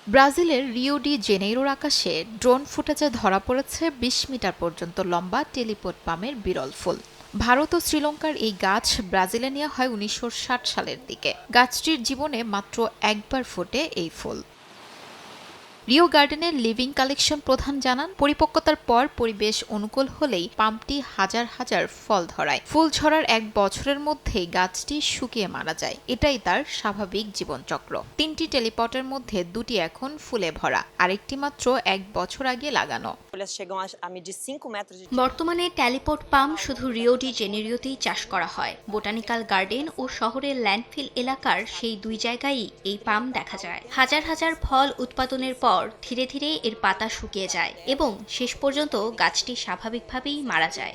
ব্রাজিলের Rio de জেনেইরোর আকাশে drone ফুটেজে ধরা পড়েছে ২০ মিটার পর্যন্ত লম্বা টেলিপোড পামের বিরল ফুল। ভারত ও শ্রীলঙ্কার এই গাছ ব্রাজিলে নেওয়া হয় ১৯৬০ সালের দিকে। গাছটির জীবনে মাত্র একবার ফোটে এই ফুল। রিও গার্ডেনের লিভিং কালেকশন প্রধান জানান, পরিপক্কতার পর পরিবেশ অনুকূল হলেই পাম্পটি হাজার হাজার ফল ধরায়। ফুল ঝরার ১ বছরের মধ্যেই গাছটি শুকিয়ে মারা যায়। এটাই তার স্বাভাবিক জীবনচক্র। ৩টি টেলিপটের মধ্যে ২টি এখন ফুলে ভরা, আরেকটি মাত্র ১ বছর আগে লাগানো। বর্তমানে ট্যালিপট পাম শুধু রিও ডি জেনেরিওতেই চাষ করা হয়। বোটানিক্যাল গার্ডেন ও শহরের ল্যান্ডফিল এলাকার সেই দুই জায়গায়ই এই পাম দেখা যায়। হাজার হাজার ফল উৎপাদনের পর ধীরে ধীরে এর পাতা শুকিয়ে যায় এবং শেষ পর্যন্ত গাছটি স্বাভাবিকভাবেই মারা যায়।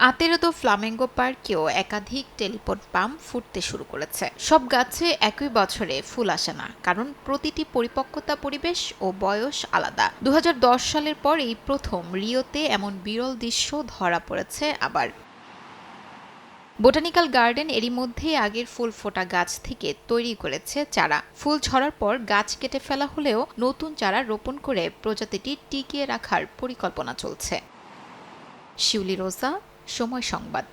আতেরোতো ফ্লামেঙ্গো পার্কেও একাধিক টেলিপট পাম ফুটতে শুরু করেছে। সব গাছে একই বছরে ফুল আসে না, কারণ প্রতিটি পরিপক্কতা, পরিবেশ ও বয়স আলাদা। ২০১০ সালের পর এই প্রথম রিওতে এমন বিরল দৃশ্য ধরা পড়েছে আবার। বোটানিক্যাল গার্ডেন এরই মধ্যে আগের ফুল ফোটা গাছ থেকে তৈরি করেছে চারা। ফুল ঝরার পর গাছ কেটে ফেলা হলেও নতুন চারা রোপণ করে প্রজাতিটি টিকিয়ে রাখার পরিকল্পনা চলছে। শিউলি রোজা, সময় সংবাদ।